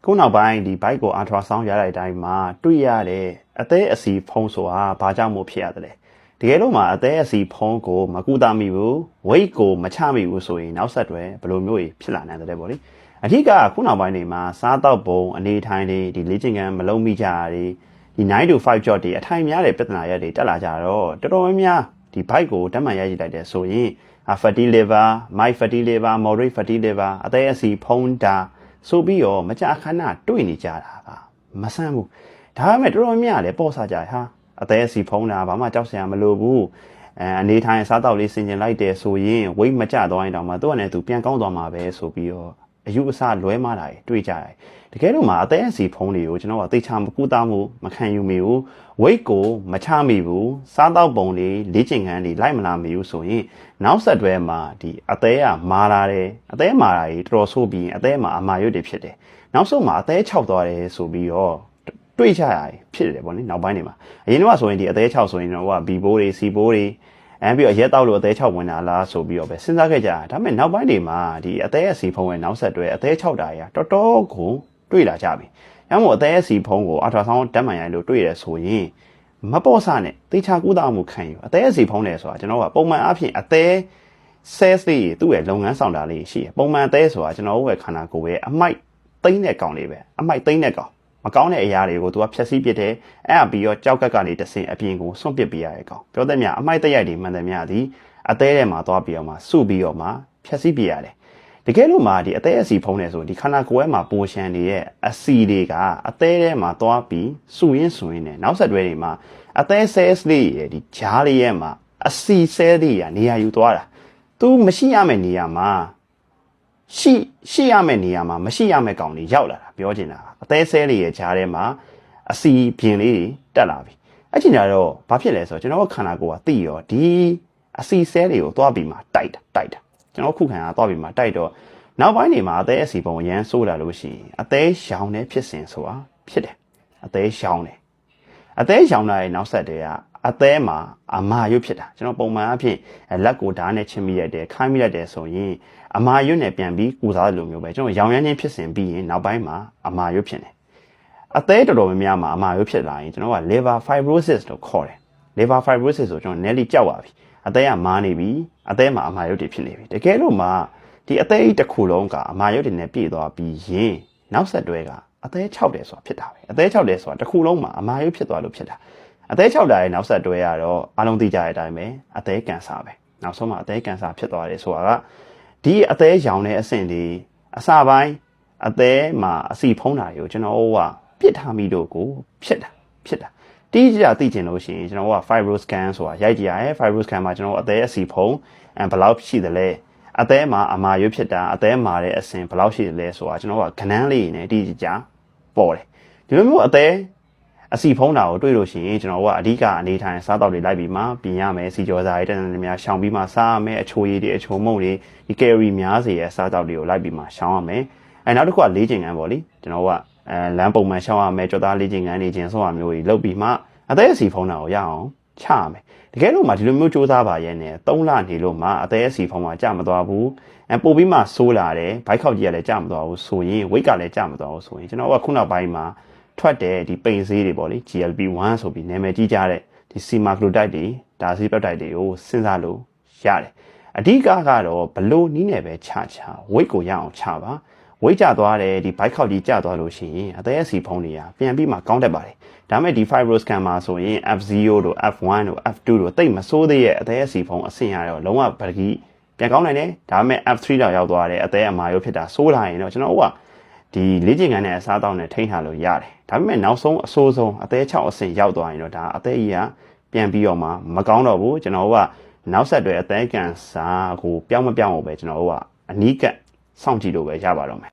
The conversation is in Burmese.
ခုနောက်ပိုင်းဒီဘိုက်ကို ultrasound ရတဲ့အတိုင်းမှာတွေ့ရတဲ့အသေးအစီဖုံးဆိုတာဘာကြောင့်မို့ဖြစ်ရတယ်လဲတကယ်လို့မှအသေးအစီဖုံးကိုမကူတာမိဘူး weight ကိုမချမိဘူးဆိုရင်နောက်ဆက်တွဲဘယ်လိုမျိုးဖြစ်လာနိုင်တယ်ပေါ့လေအဓိကခုနောက်ပိုင်းတွေမှာစားတော့ပုံအနေထိုင်တွေဒီလေ့ကျင့်ခန်းမလုပ်မိကြတာတွေဒီ9 to 5 job တွေအထိုင်များတဲ့ပြဿနာရက်တွေတက်လာကြတော့တော်တော်များများဒီဘိုက်ကိုဓာတ်မှန်ရရှိလိုက်တဲ့ဆိုရင် fatty liver, mild fatty liver, moderate fatty liver အသေးအစီဖုံးတာဆိုပြီးတော့မကြာခဏတွေ့နေကြတာကမဆန်းဘူးဒါပေမဲ့တော်တော်များလည်းပေါ့စားကြဟာအသေးအစီဖုံးတာဘာမှကြောက်စရာမလိုဘူးအနေထိုင်စားတော့လေးဆင်ကျင်လိုက်တယ်ဆိုရင် weight မကျသွားရင်တောင်မှသူ့အနေနဲ့သူပြန်ကောင်းသွားမှာပဲဆိုပြီးတော့အယူအဆလွဲမှားတာတွေ့ကြတယ်တကယ်လို့မှအသေးအစီဖုံးတွေကိုကျွန်တော်ကသိချာမကူတာမှုမခံယူမိဘူး weight ကိုမချမိဘူးစားတော့ပုံလေးလေ့ကျင့်ခန်းတွေလိုက်မလာမိဘူးဆိုရင်နောက်ဆက်တွဲမှာဒီအသေးကမာလာတယ်အသေးမာလာကြီးတော်တော်ဆိုးပြီးအသေးမှာအမာရွတ်တွေဖြစ်တယ်နောက်ဆုံးမှာအသေးခြောက်သွားတယ်ဆိုပြီးတော့တွေ့ကြရတယ်ဖြစ်တယ်ပေါ့နိနောက်ပိုင်းတွေမှာအရင်တော့ဆိုရင်ဒီအသေးခြောက်ဆိုရင်တော့ဘီဘိုးတွေစီဘိုးတွေပြီးတော့ရဲတောက်လို့အသေးခြောက်ဝင်တာလားဆိုပြီးတော့ပဲစဉ်းစားခဲ့ကြတာဒါပေမဲ့နောက်ပိုင်းတွေမှာဒီအသေးအစီဖုံးရဲ့နောက်ဆက်တွဲအသေးခြောက်တာကြီးတော်တော်ကိုတွေ့လာကြပြီ။အဲမို့အသေးအစီဖုံးကိုultrasoundဓာတ်မှန်ရိုက်လို့တွေ့ရဆိုရင်မပေါ့ဆနဲ့တေချာကူးတာမှုခံယူအသေးအစီဖုံးတယ်ဆိုတာကျွန်တော်ကပုံမှန်အဖြစ်အသေး cells တွေသူ့ရဲ့လုပ်ငန်းဆောင်တာလေးရှိတယ်။ပုံမှန်အသေးဆိုတာကျွန်တော်တို့ရဲ့ခန္ဓာကိုယ်ရဲ့အမိုက်သိမ့်တဲ့ကောင်လေးပဲအမိုက်သိမ့်တဲ့ကောင်မကောင်းတဲ့အရာတွေကိုသူကဖြတ်စည်းပစ်တယ်အဲ့အပြီးတော့ကြောက်ကက်ကနေတဆင်အပြင်ကိုဆွန့်ပစ်ပေးရတဲ့ကောင်ပြောတဲ့မြအမိုက်တရိုက်တွေမှန်တယ်မြသည်အသေးထဲမှာသွားပြီးတော့မှစုပြီးတော့မှဖြတ်စည်းပစ်ရတယ်တကယ်လို့မှဒီအသေးအစီဖုံးနေဆိုဒီခန္ဓာကိုယ်ရဲ့မှာပိုရှန်နေရဲ့အစီတွေကအသေးထဲမှာသွားပြီးစုရင်းစုရင်းနဲ့နောက်ဆက်တွဲတွေမှာအသေး cells လေးရဲ့ဒီဂျားလေးရဲ့မှာအစီ cell တွေကနေရာယူသွားတာသူမရှိရမယ့်နေရာမှာရှိရမယ့်နေရာမှာမရှိရမယ့်ကောင်တွေရောက်လာတာပြောချင်တာအသေး cell တွေရဲ့ဂျားထဲမှာအစီပြင်လေးတွေတက်လာပြီအဲ့ချိန်ကျတော့ဘာဖြစ်လဲဆိုတော့ကျွန်တော်တို့ခန္ဓာကိုယ်ကသိရောဒီအစီ cell တွေကိုသွားပြီးမှတိုက်တာကျွန်တော်ခုခံကသွားပြီးမှတိုက်တော့နောက်ပိုင်းနေမှာအသေးအစီပုံရမ်းဆိုးလာလို့ရှိရင်အသေးရောင်တဲ့ဖြစ်စဉ်ဆိုတာဖြစ်တယ်အသေးရောင်တယ်အသေးရောင်တာရဲ့နောက်ဆက်တွေကအသေးမှာအမာရွတ်ဖြစ်တာကျွန်တော်ပုံမှန်အဖြစ်လက်ကိုဓာတ်နဲ့ချင်းမိရတယ်ခိုင်းမိရတယ်ဆိုရင်အမာရွတ်နဲ့ပြန်ပြီးကူစားလိုမျိုးပဲကျွန်တော်ရောင်ရမ်းခြင်းဖြစ်စဉ်ပြီးရင်နောက်ပိုင်းမှာအမာရွတ်ဖြစ်တယ်အသေးတော်တော်များများမှာအမာရွတ်ဖြစ်လာရင်ကျွန်တော်က liver fibrosis လို့ခေါ်တယ် liver fibrosis ဆိုကျွန်တော် nearly ကြောက်ပါပြီအသေးကမာနေပြီအသေးမှာအမာရွတ်တွေဖြစ်နေပြီတကယ်လို့မှဒီအသေးတစ်ခုလုံးကအမာရွတ်တွေနဲ့ပြည့်သွားပြီးရင်နောက်ဆက်တွဲကအသေး6တယ်ဆိုတာဖြစ်တာပဲအသေး6တယ်ဆိုတာတစ်ခုလုံးမှာအမာရွတ်ဖြစ်သွားလို့ဖြစ်တာအသေး6တာရဲ့နောက်ဆက်တွဲကတော့အားလုံးသိကြတဲ့အတိုင်းပဲအသေးကင်ဆာပဲနောက်ဆုံးမှာအသေးကင်ဆာဖြစ်သွားတယ်ဆိုတာကဒီအသေးရောင်တဲ့အဆင့်ဒီအစပိုင်းအသေးမှာအစီဖုံးတာတွေကိုကျွန်တော်ကပြစ်ထားမိတော့ကိုဖြစ်တာတိကျသိချင်လို့ရှိရင်ကျွန်တော်က fibroscan ဆိုတာရိုက်ကြည့်ရတယ် fibroscan မှာကျွန်တော်အသေးအစီဖုံးဘယ်လောက်ရှိသလဲအသေးမှာအမာရွတ်ဖြစ်တာအသေးမာတဲ့အဆင့်ဘယ်လောက်ရှိသလဲဆိုတာကျွန်တော်ကခဏန်းလေးနဲ့တိကျပေါ်တယ်ဒီလိုမျိုးအသေးအစီဖုံးတာကိုတွေ့လို့ရှိရင်ကျွန်တော်ကအဓိကအနေထိုင်စားတော့တွေလိုက်ပြီးမှပြင်ရမယ်စီကြောစားတွေတန်းတန်းများရှောင်ပြီးမှစားရမယ်အချိုရည်တွေအချိုမုန့်တွေဒီကယ်ရီများစေရဲ့စားတော့တွေကိုလိုက်ပြီးမှရှောင်ရမယ်နောက်တစ်ခုကလေ့ကျင့်ခန်းပေါ့လေကျွန်တော်ကလမ်းပုံမှန်ရှောင်ရမယ်ကြော်သားလေ့ကျင့်ခန်းနေခြင်းဆိုရမျိုးကြီးလုပ်ပြီးမှအသေးအစီဖုံးတာကိုရအောင်ချရမယ်တကယ်လို့မှဒီလိုမျိုးစူးစမ်းပါရဲ့နဲ့3လနေလို့မှအသေးအစီဖုံးမှာကြာမသွားဘူးပို့ပြီးမှဆိုးလာတယ်ဘိုက်ခောက်ကြီးကလည်းကြာမသွားဘူးဆိုရင် weight ကလည်းကြာမသွားဘူးဆိုရင်ကျွန်တော်ကခုနောက်ပိုင်းမှာထွက်တယ်ဒီပိန်ဆေးတွေပေါ့လေ GLP-1 ဆိုပြီးနာမည်ကြီးကြတဲ့ဒီ semaglutide တွေဒါဆေးပက်တိုက်တွေကိုစဉ်းစားလို့ရတယ်အဓိကကတော့ဘလို့နီးနေပဲချ weight ကိုရအောင်ချပါweight ကျသွားတယ်ဒီဘိုက်ခောက်ကြီးကျသွားလို့ရှိရင်အသေးအစီဖုံးတွေကပြန်ပြီးမှကောင်းတတ်ပါတယ်ဒါမဲ့ဒီ fibroscan မှာဆိုရင် F0 တို့ F1 တို့ F2 တို့တိတ်မဆိုးသေးရဲ့အသေးအစီဖုံးအဆင့်ရတော့လုံးဝပကီပြန်ကောင်းနိုင်တယ်ဒါမဲ့ F3 တော့ရောက်သွားတယ်အသေးအမာရုပ်ဖြစ်တာဆိုးလာရင်တော့ကျွန်တော်တို့ကဒီလေ့ကျင့်ခန်းနဲ့အစားအသောက်နဲ့ထိန်းထားလို့ရတယ်ဒါပေမဲ့နောက်ဆုံးအဆိုးဆုံးအသေး6အဆင့်ရောက်သွားရင်တော့ဒါအသေးကြီးကပြန်ပြီးတော့မှမကောင်းတော့ဘူးကျွန်တော်တို့ကနောက်ဆက်တွဲအသေးကန်စာကိုပြောင်းမပြောင်းအောင်ပဲကျွန်တော်တို့ကအနီးကပ်စောင့်ကြည့်လို့ပဲရပါတော့မယ်